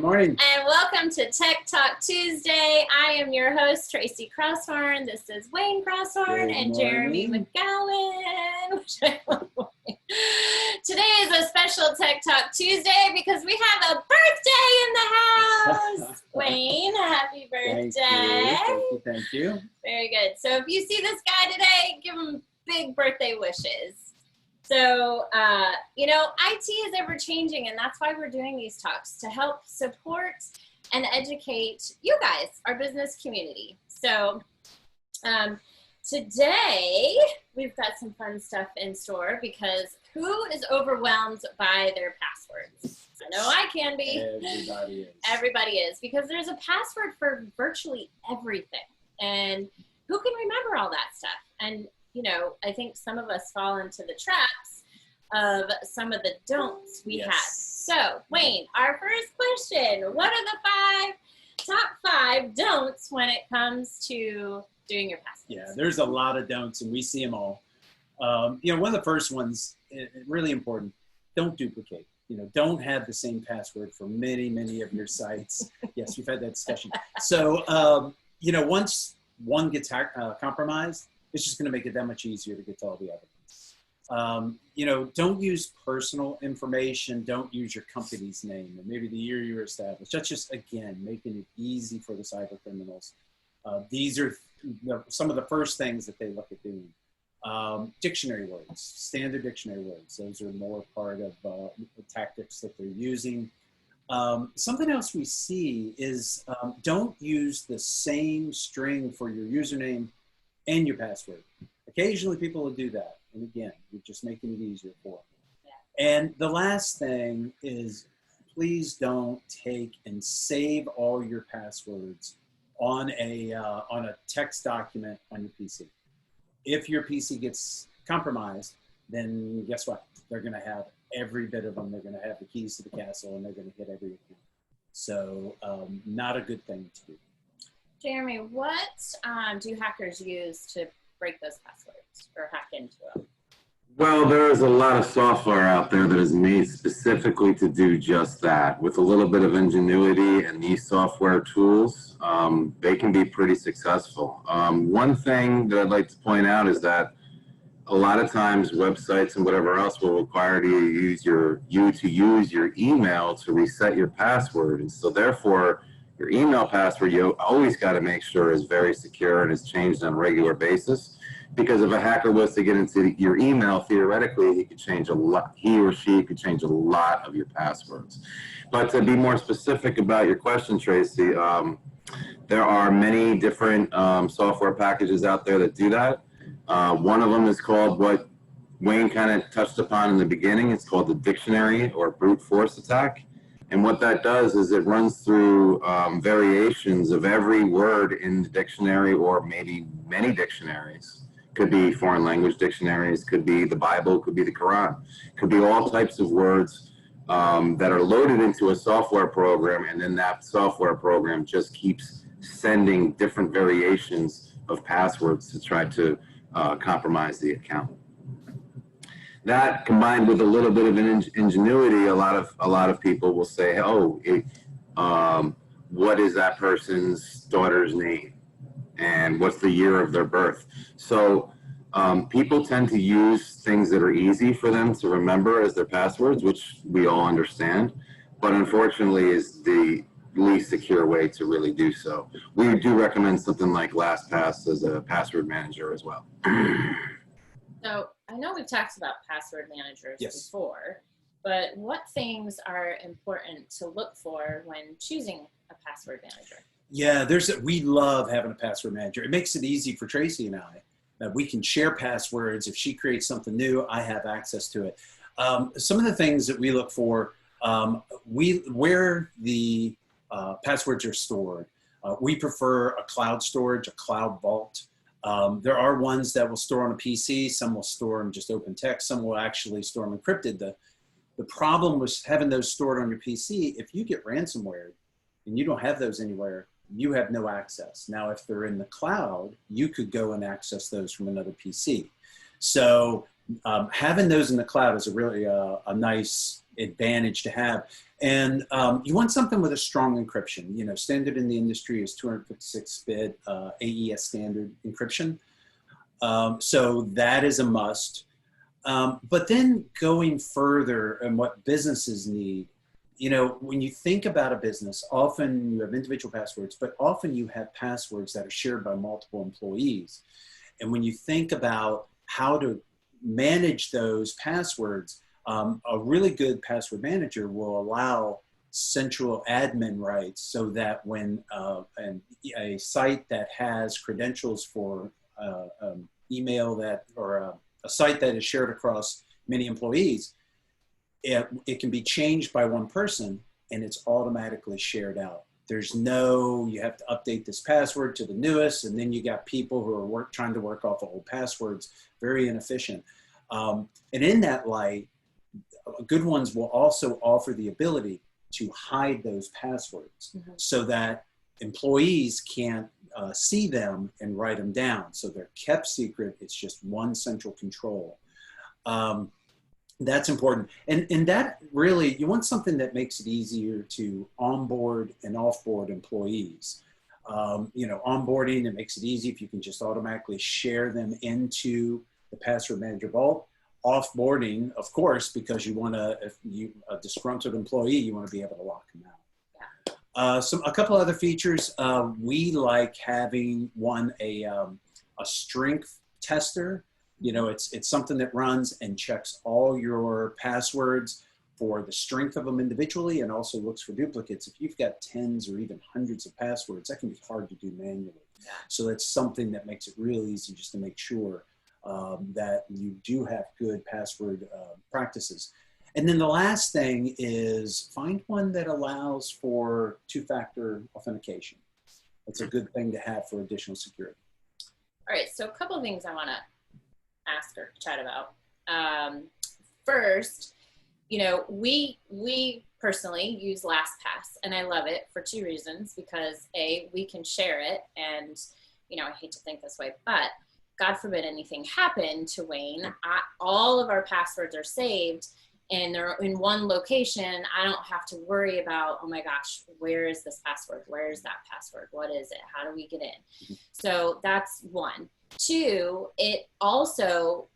Good morning. And welcome to Tech Talk Tuesday. I am your host, Tracy Crosshorn. This is Wayne Crosshorn and Jeremy McGowan. Today is a special Tech Talk Tuesday because we have a birthday in the house. Wayne, happy birthday. Thank you. Very good. So if you see this guy today, give him big birthday wishes. So, IT is ever changing, and that's why we're doing these talks, to help support and educate you guys, our business community. So today we've got some fun stuff in store because who is overwhelmed by their passwords? I know I can be. Everybody is. Everybody is, because there's a password for virtually everything. And who can remember all that stuff? And I think some of us fall into the traps of some of the don'ts we had. So, Wayne, our first question, what are the top five don'ts when it comes to doing your passwords? Yeah, there's a lot of don'ts, and we see them all. One of the first ones, really important, don't duplicate. Don't have the same password for many of your sites. Yes, we've had that discussion. So, once one gets compromised, it's just going to make it that much easier to get to all the other ones. Don't use personal information. Don't use your company's name and maybe the year you were established. That's just, again, making it easy for the cyber criminals. These are some of the first things that they look at doing. Dictionary words, standard dictionary words. Those are more part of the tactics that they're using. Something else we see is don't use the same string for your username and your password. Occasionally people will do that. And again, you're just making it easier for them. Yeah. And the last thing is, please don't take and save all your passwords on a text document on your PC. If your PC gets compromised, then guess what? They're going to have every bit of them. They're going to have the keys to the castle, and they're going to hit every account. So not a good thing to do. Jeremy, what do hackers use to break those passwords or hack into them? Well, there is a lot of software out there that is made specifically to do just that. With a little bit of ingenuity and these software tools, they can be pretty successful. One thing that I'd like to point out is that a lot of times websites and whatever else will require you to use your email to reset your password. And so therefore, your email password, you always got to make sure is very secure and is changed on a regular basis. Because if a hacker was to get into your email, theoretically, he or she could change a lot of your passwords. But to be more specific about your question, Tracy, there are many different software packages out there that do that. One of them is called what Wayne kind of touched upon in the beginning. It's called the dictionary or brute force attack. And what that does is it runs through variations of every word in the dictionary, or maybe many dictionaries. Could be foreign language dictionaries, could be the Bible, could be the Quran. Could be all types of words that are loaded into a software program, and then that software program just keeps sending different variations of passwords to try to compromise the account. That, combined with a little bit of ingenuity, a lot of people will say, what is that person's daughter's name? And what's the year of their birth? So people tend to use things that are easy for them to remember as their passwords, which we all understand, but unfortunately is the least secure way to really do so. We do recommend something like LastPass as a password manager as well. So I know we've talked about password managers before, but what things are important to look for when choosing a password manager? Yeah, we love having a password manager. It makes it easy for Tracy and I that we can share passwords. If she creates something new, I have access to it. Some of the things that we look for, where the passwords are stored. We prefer a cloud storage, a cloud vault. There are ones that will store on a PC. Some will store them just open text. Some will actually store them encrypted. The problem with having those stored on your PC, if you get ransomware and you don't have those anywhere, you have no access. Now, if they're in the cloud, you could go and access those from another PC. So having those in the cloud is a really a nice advantage to have. And you want something with a strong encryption. You know, standard in the industry is 256-bit AES standard encryption. So that is a must. But then going further and what businesses need, you know, when you think about a business, often you have individual passwords, but often you have passwords that are shared by multiple employees. And when you think about how to manage those passwords, a really good password manager will allow central admin rights so that when a site that has credentials for email that, or a site that is shared across many employees, it can be changed by one person and it's automatically shared out. There's no, you have to update this password to the newest, and then you got people who are trying to work off of old passwords, very inefficient. And in that light, good ones will also offer the ability to hide those passwords so that employees can't see them and write them down. So they're kept secret. It's just one central control. That's important. And that really, you want something that makes it easier to onboard and offboard employees. You know, onboarding, it makes it easy if you can just automatically share them into the Password Manager Vault. Offboarding, of course, because you want to, if you a disgruntled employee, you want to be able to lock them out. A couple other features. We like having a strength tester. You know, it's something that runs and checks all your passwords for the strength of them individually and also looks for duplicates. If you've got tens or even hundreds of passwords, that can be hard to do manually. So that's something that makes it real easy just to make sure that you do have good password practices. And then the last thing is find one that allows for two-factor authentication. It's a good thing to have for additional security. All right, so a couple of things I want to ask or chat about. First, you know, we personally use LastPass, and I love it for two reasons. Because A, we can share it, and you know, I hate to think this way, but God forbid anything happened to Wayne, all of our passwords are saved and they're in one location. I don't have to worry about, oh my gosh, where is this password? Where is that password? What is it? How do we get in? So that's one. Two, it also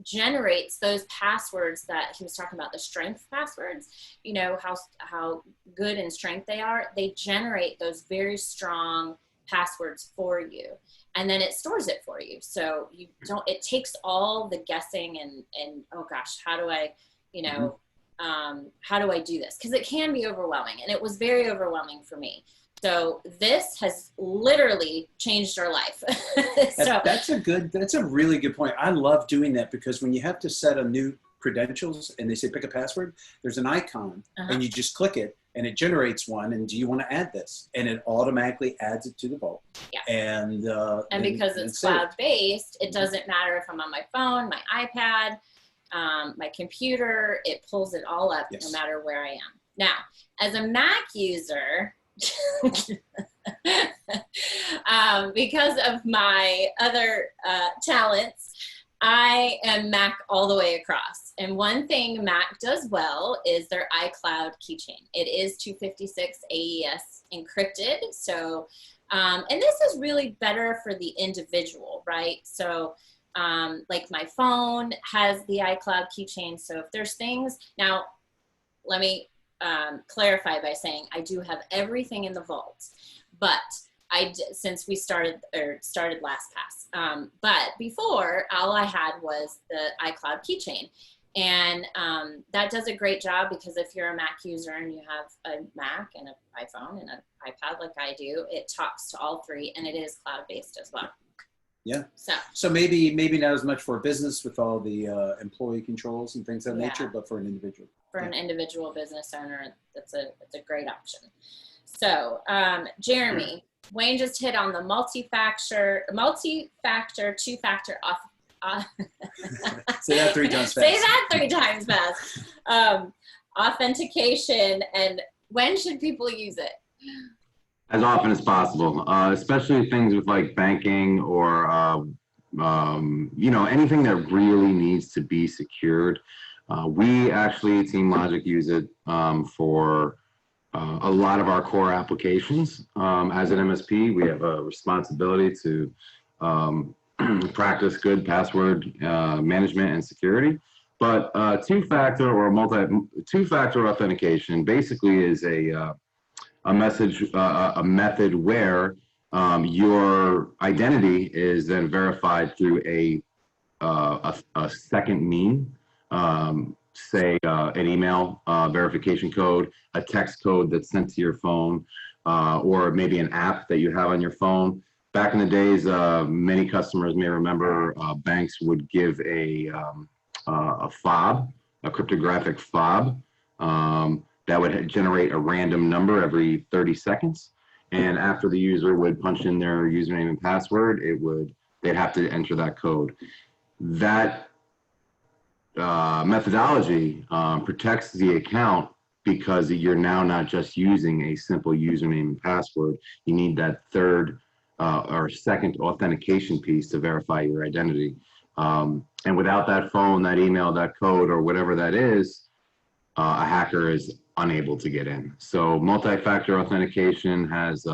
generates those passwords that he was talking about, the strength passwords, you know, how good in strength they are. They generate those very strong passwords for you, and then it stores it for you. So you don't, it takes all the guessing and oh gosh, how do I, you know, how do I do this? Because it can be overwhelming, and it was very overwhelming for me. So this has literally changed our life. That's a really good point. I love doing that because when you have to set a new credentials and they say pick a password, there's an icon and you just click it and it generates one. And do you want to add this? And it automatically adds it to the vault. Yeah. And because it's cloud-based, it doesn't matter if I'm on my phone, my iPad, my computer, it pulls it all up no matter where I am. Now, as a Mac user, because of my other talents, I am Mac all the way across. And one thing Mac does well is their iCloud keychain. It is 256 AES encrypted. So, and this is really better for the individual, right? So, like my phone has the iCloud keychain. So if there's things, now let me clarify by saying I do have everything in the vault, but since we started LastPass, but before all I had was the iCloud keychain, and that does a great job because if you're a Mac user and you have a Mac and an iPhone and an iPad like I do, it talks to all three, and it is cloud-based as well. Yeah. So maybe not as much for a business with all the employee controls and things of that nature, but for an individual. For an individual business owner, it's a great option. So Jeremy, Wayne just hit on the multi-factor, two-factor Say that 3 times fast. Say that 3 times fast. Authentication, and when should people use it? As often as possible, especially things with like banking or, you know, anything that really needs to be secured. We actually, Team Logic, use it for a lot of our core applications. As an MSP, we have a responsibility to practice good password management and security. But two-factor or two-factor authentication basically is a method where your identity is then verified through a second mean, say an email verification code, a text code that's sent to your phone, or maybe an app that you have on your phone. Back in the days, many customers may remember banks would give a fob, a cryptographic fob, that would generate a random number every 30 seconds. And after the user would punch in their username and password, they'd have to enter that code. That methodology protects the account because you're now not just using a simple username and password. You need that third or second authentication piece to verify your identity. And without that phone, that email, that code, or whatever that is, a hacker is unable to get in. So multi-factor authentication has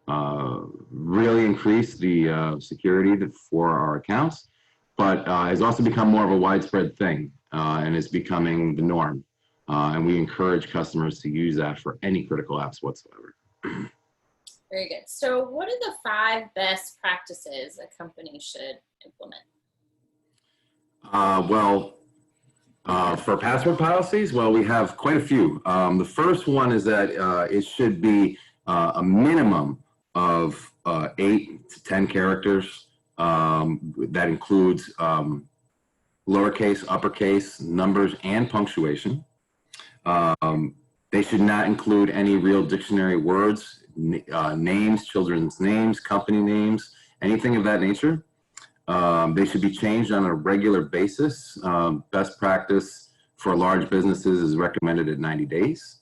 really increased the security for our accounts, but has also become more of a widespread thing and is becoming the norm. And we encourage customers to use that for any critical apps whatsoever. Very good. So what are the 5 best practices a company should implement? For password policies, well, we have quite a few. The first one is that it should be a minimum of 8 to 10 characters. That includes lowercase, uppercase, numbers, and punctuation. They should not include any real dictionary words, names, children's names, company names, anything of that nature. They should be changed on a regular basis. Best practice for large businesses is recommended at 90 days.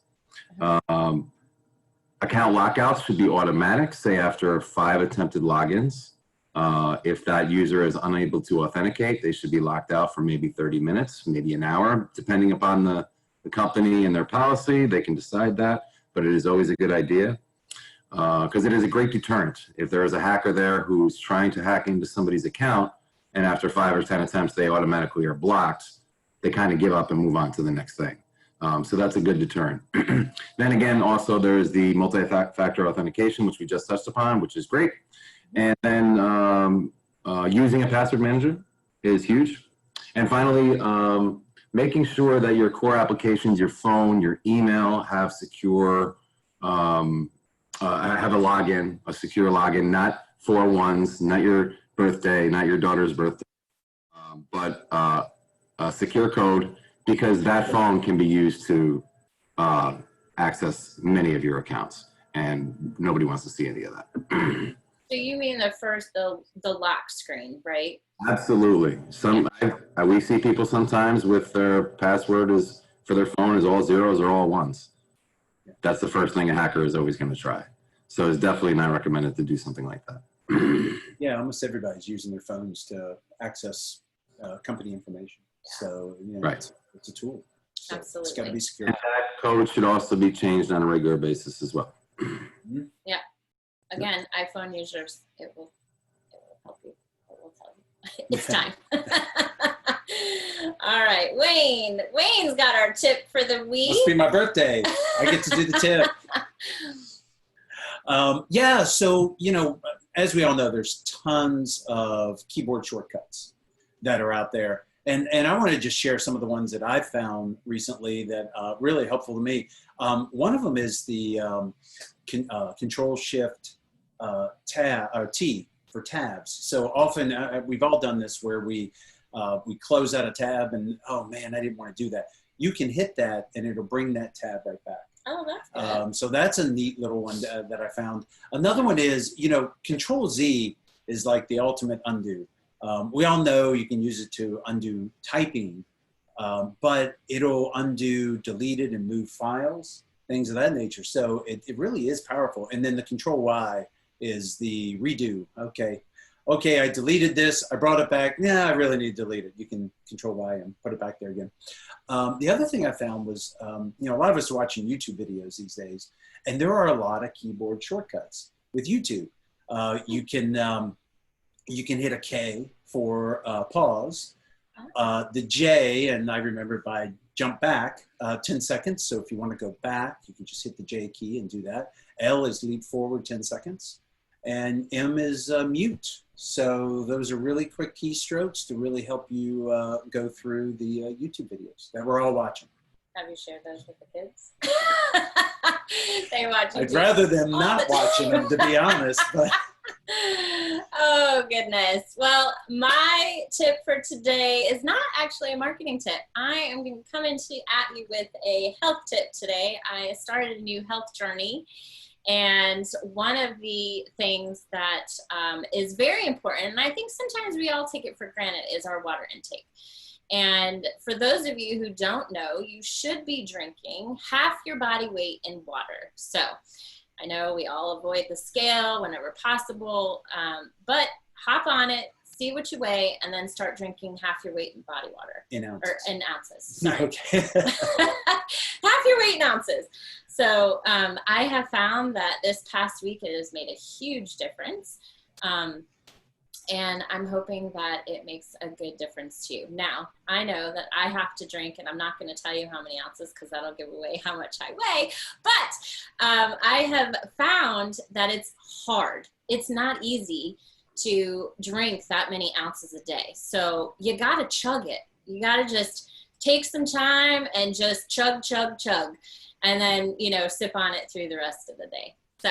Account lockouts should be automatic, say after 5 attempted logins. If that user is unable to authenticate, they should be locked out for maybe 30 minutes, maybe an hour, depending upon the company and their policy. They can decide that, but it is always a good idea. Because it is a great deterrent. If there is a hacker there who's trying to hack into somebody's account and after 5 or 10 attempts they automatically are blocked, they kind of give up and move on to the next thing. So that's a good deterrent. Then again, also there's the multi-factor authentication, which we just touched upon, which is great. And then using a password manager is huge. And finally, making sure that your core applications, your phone, your email have secure have a login, a secure login, not 4 ones, not your birthday, not your daughter's birthday, but a secure code, because that phone can be used to access many of your accounts, and nobody wants to see any of that. So you mean the lock screen, right? Absolutely. We see people sometimes with their password for their phone is all zeros or all ones. That's the first thing a hacker is always going to try. So it's definitely not recommended to do something like that. Yeah, almost everybody's using their phones to access company information. So, you know, right. It's a tool. So Absolutely. It's got to be secure. And that code should also be changed on a regular basis as well. Yeah. Again, iPhone users, it will help you. It will tell you. It's time. All right, Wayne. Wayne's got our tip for the week. Must be my birthday. I get to do the tip. Yeah, so, you know, as we all know, there's tons of keyboard shortcuts that are out there. And I want to just share some of the ones that I've found recently that really helpful to me. One of them is the Control-Shift T for tabs. So often we've all done this where we close out a tab and, oh man, I didn't want to do that. You can hit that and it'll bring that tab right back. Oh, that's good. So that's a neat little one that I found. Another one is, you know, Control-Z is like the ultimate undo. We all know you can use it to undo typing, but it'll undo deleted and move files, things of that nature. So it really is powerful. And then the Control-Y is the redo. Okay. okay, I deleted this, I brought it back. Yeah, I really need to delete it. You can Control Y and put it back there again. The other thing I found was, you know, a lot of us are watching YouTube videos these days, and there are a lot of keyboard shortcuts with YouTube. You can hit a K for pause, the J, and I remember by jump back 10 seconds. So if you want to go back, you can just hit the J key and do that. L is leap forward 10 seconds. And M is mute. So those are really quick keystrokes to really help you go through the YouTube videos that we're all watching. Have you shared those with the kids? They watch. I'd rather them not watching them, to be honest. But oh, goodness. Well, my tip for today is not actually a marketing tip. I am going to come at you with a health tip today. I started a new health journey. And one of the things that is very important, and I think sometimes we all take it for granted, is our water intake. And for those of you who don't know, you should be drinking half your body weight in water. So I know we all avoid the scale whenever possible, but hop on it, see what you weigh, and then start drinking half your weight in body water. in ounces. Or in ounces. Sorry. Okay. Half your weight in ounces. So I have found that this past week it has made a huge difference. And I'm hoping that it makes a good difference to you. Now, I know that I have to drink, and I'm not going to tell you how many ounces because that'll give away how much I weigh, but I have found that it's hard. It's not easy to drink that many ounces a day. So you got to chug it. You got to just take some time and just chug, chug, chug, and then, you know, sip on it through the rest of the day. So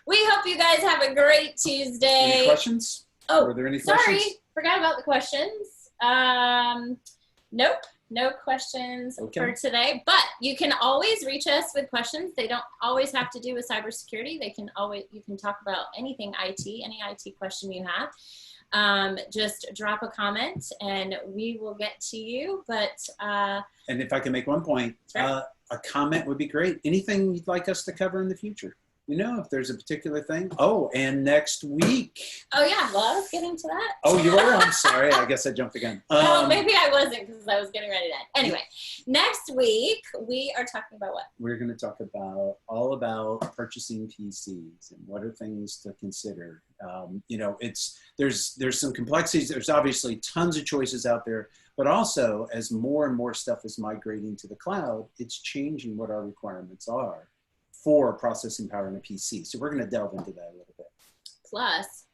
we hope you guys have a great Tuesday. Any questions? Oh, Were there any sorry, questions? forgot about the questions. Nope, no questions for today, but you can always reach us with questions. They don't always have to do with cybersecurity. You can talk about anything IT, any IT question you have. Just drop a comment and we will get to you, but. And if I can make one point, Sure. A comment would be great. Anything you'd like us to cover in the future? You know, if there's a particular thing. Oh, and next week. Oh yeah, well, I was getting to that. Oh, you were? I'm sorry. I guess I jumped the gun. Well, maybe I wasn't because I was getting ready to. Anyway, next week we are talking about what? We're going to talk about all about purchasing PCs and what are things to consider. You know, there's some complexities. There's obviously tons of choices out there, but also as more and more stuff is migrating to the cloud, it's changing what our requirements are for processing power in a PC. So we're going to delve into that a little bit. Plus,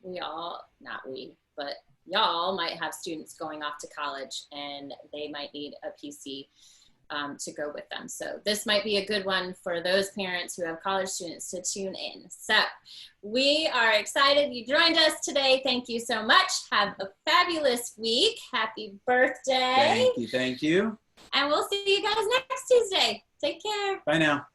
but y'all might have students going off to college and they might need a PC to go with them. So this might be a good one for those parents who have college students to tune in. So we are excited you joined us today. Thank you so much. Have a fabulous week. Happy birthday. Thank you. And we'll see you guys next Tuesday. Take care. Bye now.